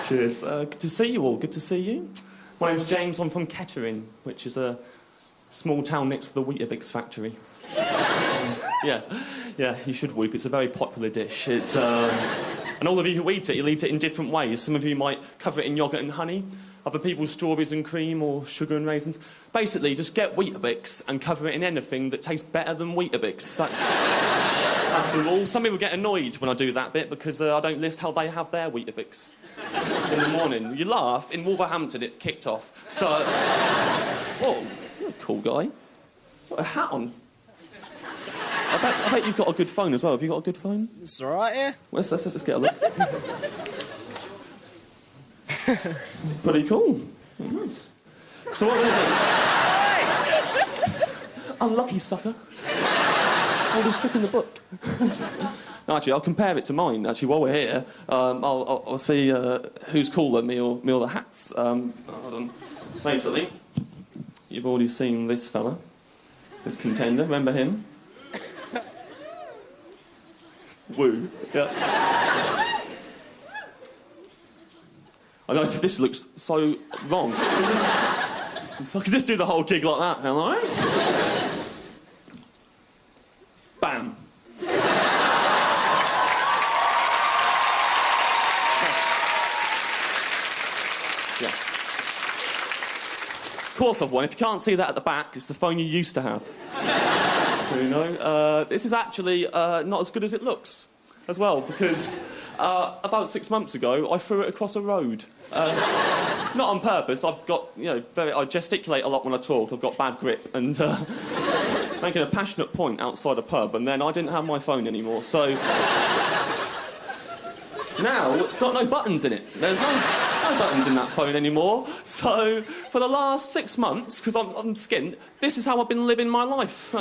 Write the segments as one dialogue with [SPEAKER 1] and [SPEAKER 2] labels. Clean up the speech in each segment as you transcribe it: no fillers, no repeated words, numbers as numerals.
[SPEAKER 1] Cheers. Good to see you all. Good to see you. My name's James. I'm from Kettering, which is a small town next to the Weetabix factory. Yeah, you should whoop. It's a very popular dish. It's and all of you who eat it, you'll eat it in different ways. Some of you might cover it in yoghurt and honey. Other people, strawberries and cream or sugar and raisins. Basically, just get Weetabix and cover it in anything that tastes better than Weetabix. That's the rule. Some people get annoyed when I do that bit because I don't list how they have their Weetabix in the morning. You laugh. In Wolverhampton, it kicked off. So, whoa, you're a cool guy. Got a hat on. I bet you've got a good phone as well. Have you got a good phone?
[SPEAKER 2] It's all right, yeah.
[SPEAKER 1] Well, let's get a look. Pretty cool. Nice. So what are we doing? Unlucky sucker. Oldest trick in the book. Actually, I'll compare it to mine. Actually, while we're here, I'll see who's cooler, me or the hats. Hold on. Basically, you've already seen this fella, this contender. Remember him? Woo. Yeah. I know this looks so wrong. So I could just do the whole gig like that, am I? Bam. Yeah. Of course I've won. If you can't see that at the back, it's the phone you used to have. So, you know, this is actually not as good as it looks as well, because about 6 months ago, I threw it across a road. Not on purpose. I've got, I gesticulate a lot when I talk. I've got bad grip, and making a passionate point outside a pub, and then I didn't have my phone anymore, so now it's got no buttons in it. There's no buttons in that phone anymore. So for the last 6 months, because I'm skint, this is how I've been living my life.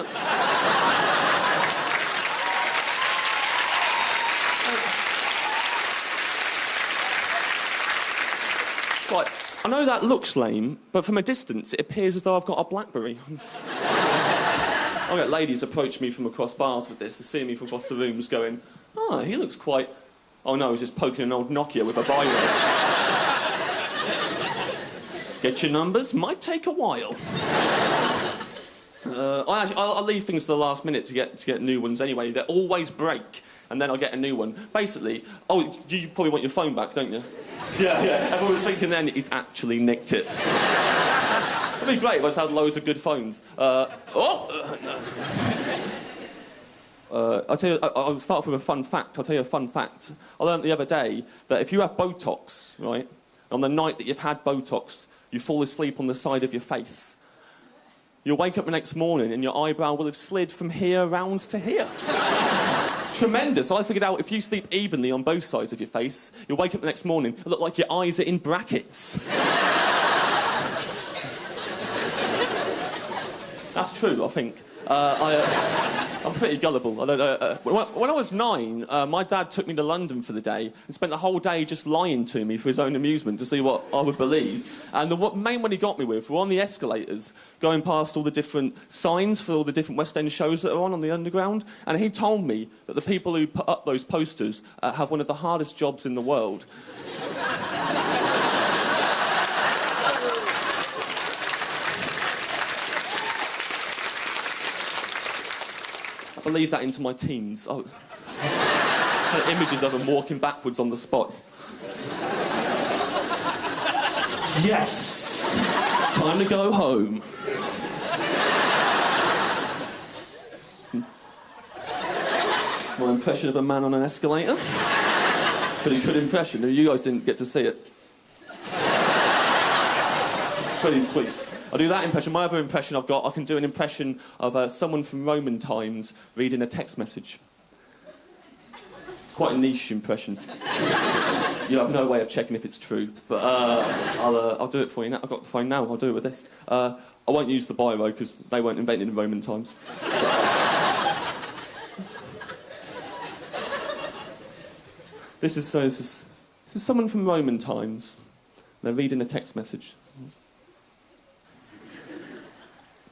[SPEAKER 1] Right, I know that looks lame, but from a distance it appears as though I've got a BlackBerry. I get ladies approach me from across bars with this, seeing me from across the rooms going, oh, he looks quite... Oh no, he's just poking an old Nokia with a biro. Get your numbers, might take a while. I'll leave things to the last minute to get new ones anyway. They always break, and then I'll get a new one. Basically, you probably want your phone back, don't you? Yeah. Everyone was thinking then he's actually nicked it. It'd be great if I just had loads of good phones. I'll tell you, I'll start off with a fun fact. I'll tell you a fun fact. I learned the other day that if you have Botox, right, on the night that you've had Botox, you fall asleep on the side of your face. You'll wake up the next morning and your eyebrow will have slid from here round to here. Tremendous. I figured out if you sleep evenly on both sides of your face, you'll wake up the next morning, it'll look like your eyes are in brackets. That's true, I think. I'm pretty gullible. I don't know. When I was 9, my dad took me to London for the day and spent the whole day just lying to me for his own amusement to see what I would believe. And the main one he got me with were on the escalators, going past all the different signs for all the different West End shows that are on the Underground. And he told me that the people who put up those posters have one of the hardest jobs in the world. I believe that into my teens. Images of them walking backwards on the spot. Yes! Time to go home. My impression of a man on an escalator. Pretty good impression. You guys didn't get to see it. It's pretty sweet. I'll do that impression. My other impression I've got, I can do an impression of someone from Roman times reading a text message. It's quite a niche impression. You have no way of checking if it's true, but I'll do it for you now. I've got the phone now, I'll do it with this. I won't use the biro because they weren't invented in Roman times. This is someone from Roman times. They're reading a text message.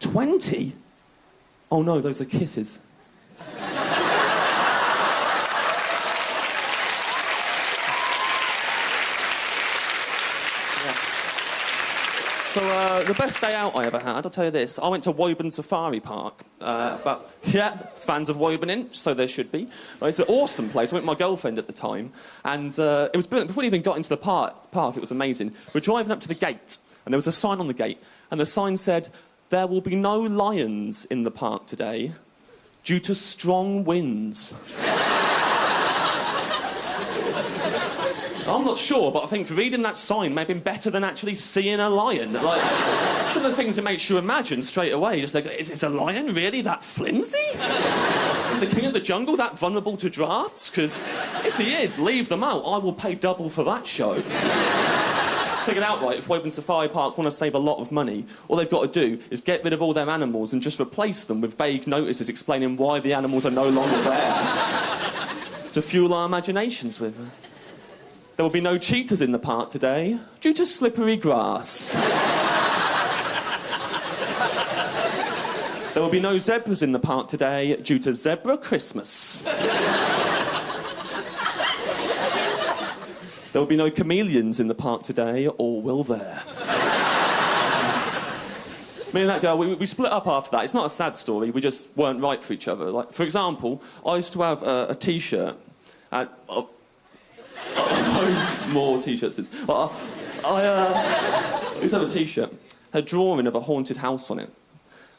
[SPEAKER 1] 20? Oh no, those are kisses. So, the best day out I ever had, I'll tell you this. I went to Woburn Safari Park. Fans of Woburn Inch, so there should be. It's an awesome place. I went with my girlfriend at the time, and it was brilliant. Before we even got into the park, it was amazing. We're driving up to the gate, and there was a sign on the gate, and the sign said, "There will be no lions in the park today due to strong winds." I'm not sure, but I think reading that sign may have been better than actually seeing a lion. Like, some of the things it makes you imagine straight away. Just like, is a lion really that flimsy? Is the king of the jungle that vulnerable to drafts? Because if he is, leave them out. I will pay double for that show. Figured out, right, if Woburn Safari Park want to save a lot of money, all they've got to do is get rid of all their animals and just replace them with vague notices explaining why the animals are no longer there. To fuel our imaginations with. There will be no cheetahs in the park today due to slippery grass. There will be no zebras in the park today due to Zebra Christmas. There will be no chameleons in the park today, or will there? Me and that girl, we split up after that. It's not a sad story, we just weren't right for each other. Like, for example, I used to have a T-shirt. I've owned more T-shirts since. I used to have a T-shirt, had a drawing of a haunted house on it.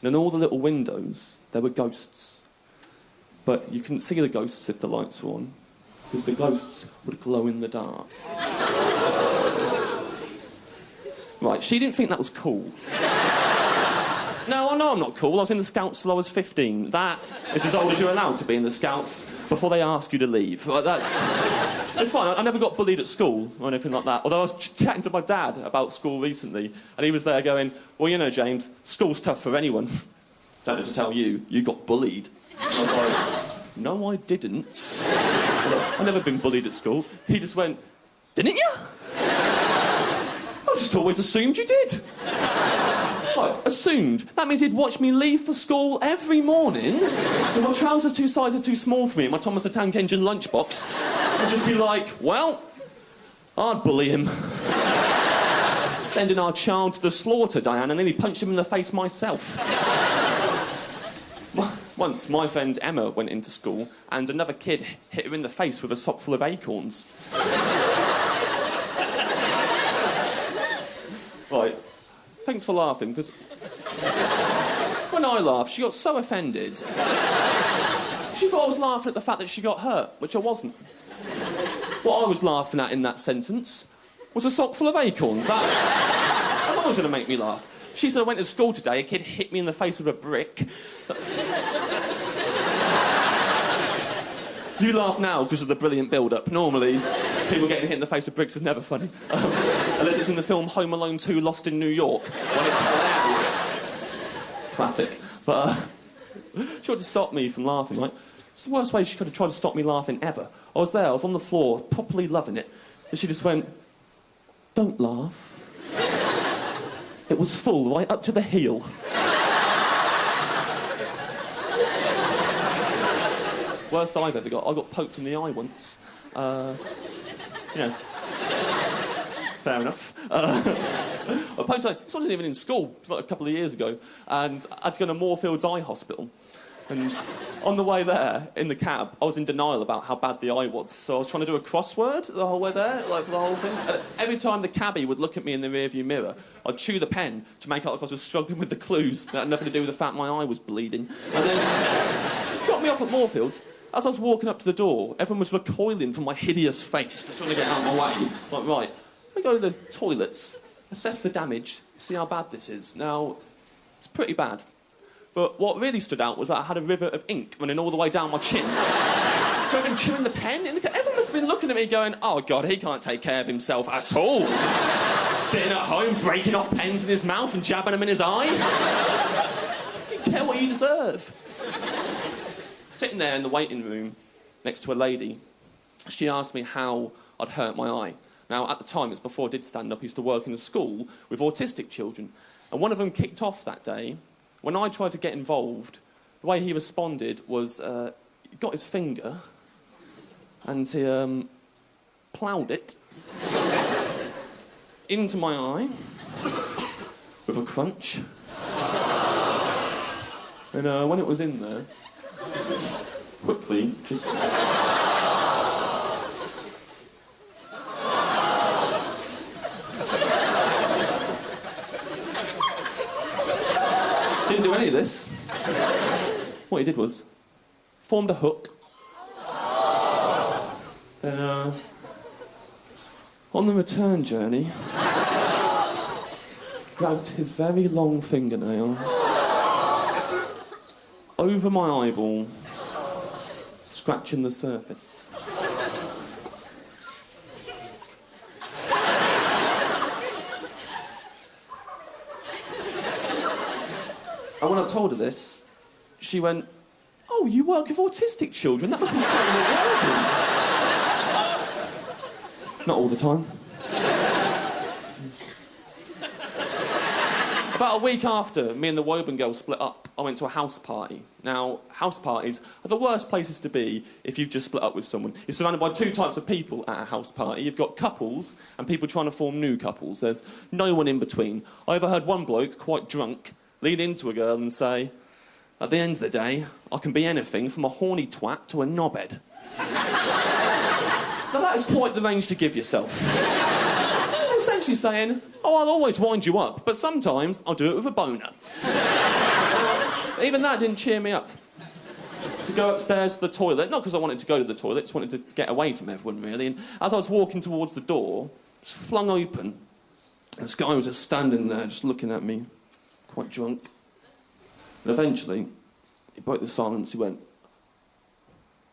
[SPEAKER 1] And in all the little windows, there were ghosts. But you couldn't see the ghosts if the lights were on, because the ghosts would glow in the dark. Right, she didn't think that was cool. No, I know I'm not cool. I was in the Scouts till I was 15. That is as old as you're allowed to be in the Scouts before they ask you to leave. Like, it's fine. I never got bullied at school or anything like that. Although I was chatting to my dad about school recently, and he was there going, "Well, you know, James, school's tough for anyone. Don't have to tell you, you got bullied." And I was like, "No, I didn't. I've never been bullied at school." He just went, "Didn't you? I just always assumed you did." Right, assumed. That means he'd watch me leave for school every morning with my trousers 2 sizes too small for me and my Thomas the Tank Engine lunchbox, and just be like, "Well, I'd bully him." Sending our child to the slaughter, Diane, and then he punched him in the face myself. Once, my friend Emma went into school and another kid hit her in the face with a sock full of acorns. Right. Thanks for laughing, because when I laughed, she got so offended. She thought I was laughing at the fact that she got hurt, which I wasn't. What I was laughing at in that sentence was a sock full of acorns. That's what was going to make me laugh. She said I went to school today, a kid hit me in the face with a brick. You laugh now because of the brilliant build-up. Normally, people getting hit in the face with bricks is never funny. Unless it's in the film Home Alone 2 Lost in New York, when it's hilarious. It's classic. But she wanted to stop me from laughing, right? It's the worst way she could have tried to stop me laughing ever. I was there, I was on the floor, properly loving it, and she just went, "Don't laugh." It was full right up to the heel. Worst I've ever got. I got poked in the eye once. You know. Fair enough. I poked her. This wasn't even in school. It was like a couple of years ago. And I had to go to Moorfields Eye Hospital. And on the way there, in the cab, I was in denial about how bad the eye was. So I was trying to do a crossword the whole way there, like the whole thing. And every time the cabbie would look at me in the rearview mirror, I'd chew the pen to make out like I was just struggling with the clues that had nothing to do with the fact my eye was bleeding. And then dropped me off at Moorfields. As I was walking up to the door, everyone was recoiling from my hideous face, just trying to get out of my way. It's like, right, let me go to the toilets, assess the damage, see how bad this is. Now, it's pretty bad. But what really stood out was that I had a river of ink running all the way down my chin. I've been chewing the pen. Everyone must have been looking at me going, "Oh, God, he can't take care of himself at all." Sitting at home, breaking off pens in his mouth and jabbing them in his eye. You get what you deserve. Sitting there in the waiting room next to a lady, she asked me how I'd hurt my eye. Now, at the time, it's before I did stand up, I used to work in a school with autistic children. And one of them kicked off that day. When I tried to get involved, the way he responded was he got his finger and he ploughed it into my eye of a crunch. And when it was in there, quickly, just... Didn't do any of this. What he did was, formed a hook. Then, on the return journey, dragged his very long fingernail over my eyeball, scratching the surface. And when I told her this, she went, "Oh, you work with autistic children? That must be so rewarding." Not all the time. About a week after me and the Woburn girl split up, I went to a house party. Now, house parties are the worst places to be if you've just split up with someone. You're surrounded by two types of people at a house party. You've got couples and people trying to form new couples. There's no one in between. I overheard one bloke, quite drunk, lean into a girl and say, "At the end of the day, I can be anything from a horny twat to a knobhead." Now that is quite the range to give yourself. Essentially saying, "Oh, I'll always wind you up, but sometimes I'll do it with a boner." Even that didn't cheer me up. To go upstairs to the toilet, not because I wanted to go to the toilet, just wanted to get away from everyone, really. And as I was walking towards the door, it was flung open. This guy was just standing there, just looking at me, quite drunk. And eventually, he broke the silence. He went,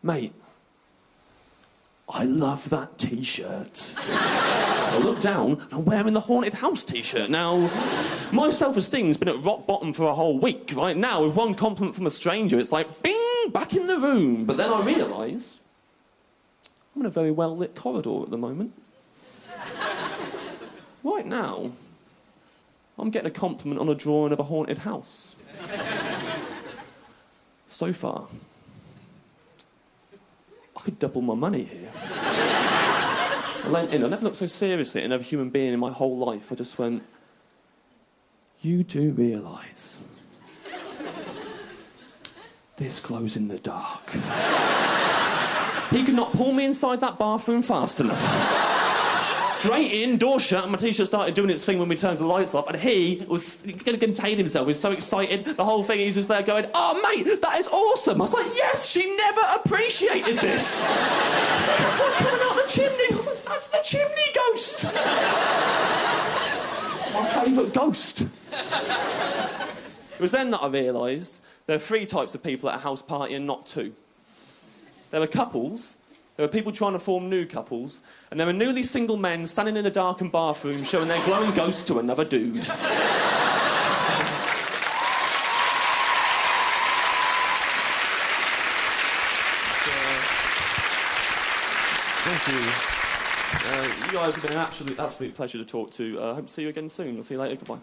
[SPEAKER 1] "Mate, I love that T-shirt." I looked down, and I'm wearing the Haunted House T-shirt. Now, my self-esteem's been at rock bottom for a whole week. Right now, with one compliment from a stranger, it's like, bing, back in the room. But then I realise I'm in a very well-lit corridor at the moment. Right now, I'm getting a compliment on a drawing of a haunted house. So far, I could double my money here. I leant in. I never looked so seriously at another human being in my whole life. I just went, "You do realise this glows in the dark." He could not pull me inside that bathroom fast enough. Straight in, door shut, and my T-shirt started doing its thing when we turned the lights off, and he was going to contain himself. He was so excited, the whole thing, he's just there going, "Oh, mate, that is awesome." I was like, "Yes, she never appreciated this." So there's one coming out the chimney. I was like, "That's the chimney ghost." My favourite ghost. It was then that I realised there are three types of people at a house party and not two. There are couples, there are people trying to form new couples, and there are newly single men standing in a darkened bathroom showing their glowing ghost to another dude. Thank you. You guys have been an absolute pleasure to talk to. I hope to see you again soon. I'll see you later. Goodbye.